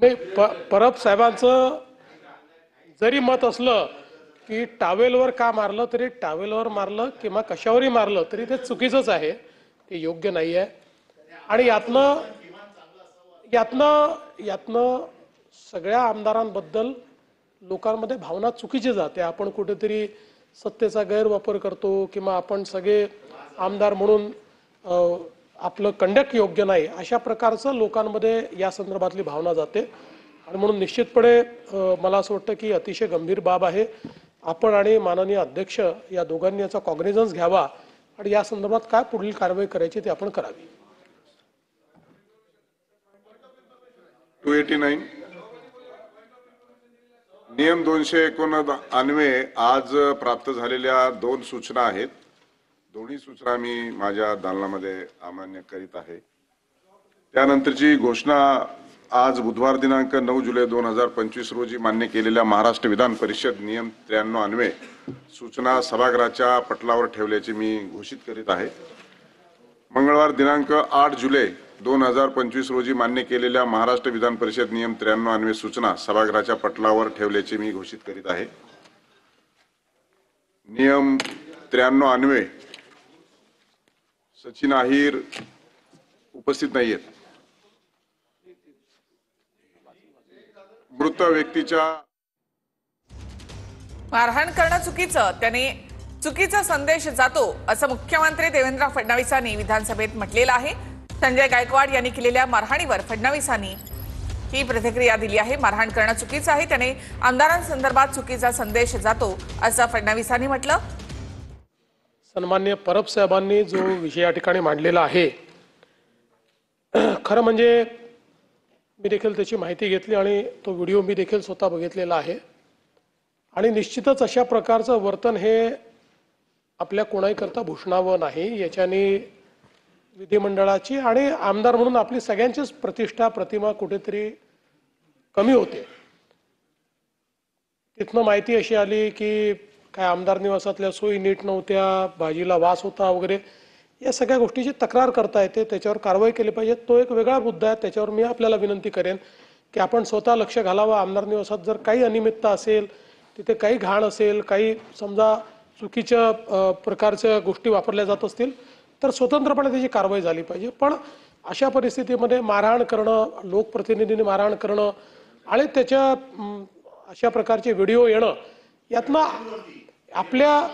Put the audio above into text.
नाही, परब साहेबांचं जरी मत असलं की टावेलवर का मारलं, तरी टावेलवर मारलं किंवा कशावरही मारलं तरी ते चुकीचंच आहे, ते योग्य नाही आहे. आणि यातनं यातनं यातनं सगळ्या आमदारांबद्दल लोकांमध्ये भावना चुकीची जाते. आपण कुठेतरी सत्तेचा गैरवापर करतो किंवा आपण सगळे आमदार म्हणून आपलं कंडक्ट योग्य नाही, अशा प्रकारचं लोकांमध्ये या संदर्भातली भावना जाते. आणि म्हणून निश्चितपणे मला असं वाटतं की अतिशय गंभीर बाब आहे. आपण आणि माननीय अध्यक्ष या दोघांनी याचा कॉग्निझन्स घ्यावा आणि या संदर्भात काय पुढील कारवाई करायची ते आपण करावी. 289 नियम 289 आज प्राप्त झालेल्या 2 सूचना आहेत. दोन्ही सूचना मी माझ्या दालनामध्ये अमान्य करीत आहे. त्यानंतरची घोषणा आज बुधवार दिनांक 9 जुलै 2025 रोजी मान्य केलेल्या महाराष्ट्र विधान परिषद नियम 93 सूचना सभागृहाच्या पटलावर ठेवल्याची मी घोषित करीत आहे. मंगळवार दिनांक 8 जुलै 2025 रोजी मान्य केलेल्या महाराष्ट्र विधान परिषद नियम 93 सूचना सभागृहाच्या पटलावर ठेवल्याची मी घोषित करीत आहे. नियम 93 सचिन अहिर उपस्थित नाहीयेत. मृत व्यक्तीच्या मारहाण करणं चुकीचं, त्याने चुकीचा संदेश जातो असं मुख्यमंत्री देवेंद्र फडणवीसांनी विधानसभेत म्हटलेलं आहे. संजय गायकवाड यांनी केलेल्या मारहाणीवर फडणवीसांनी ही प्रतिक्रिया दिली आहे. मारहाण करणं चुकीचं आहे, त्याने आमदारांसंदर्भात चुकीचा संदेश जातो असं फडणवीसांनी म्हटलं. सन्माननीय परब साहेबांनी जो विषय या ठिकाणी मांडलेला आहे, खरं म्हणजे मी देखील त्याची माहिती घेतली आणि तो व्हिडिओ मी देखील स्वतः बघितलेला आहे. आणि निश्चितच अशा प्रकारचं वर्तन हे आपल्या कोणाहीकरता भूषणावं नाही. याच्याने विधिमंडळाची आणि आमदार म्हणून आपली सगळ्यांचीच प्रतिष्ठा प्रतिमा कुठेतरी कमी होते. तिथनं माहिती अशी आली की काय आमदार निवासातल्या सोयी नीट नव्हत्या, भाजीला वास होता वगैरे, या सगळ्या गोष्टीची तक्रार करता येते. त्याच्यावर कारवाई केली पाहिजे. तो एक वेगळा मुद्दा आहे. त्याच्यावर मी आपल्याला विनंती करेन की आपण स्वतः लक्ष घालावं. आमदार निवासात जर काही अनियमितता असेल, तिथे काही घाण असेल, काही समजा चुकीच्या प्रकारच्या गोष्टी वापरल्या जात असतील तर स्वतंत्रपणे त्याची कारवाई झाली पाहिजे. पण अशा परिस्थितीमध्ये मारहाण करणं, लोकप्रतिनिधींनी मारहाण करणं आणि त्याच्या अशा प्रकारचे व्हिडिओ येणं, यातनं आपल्या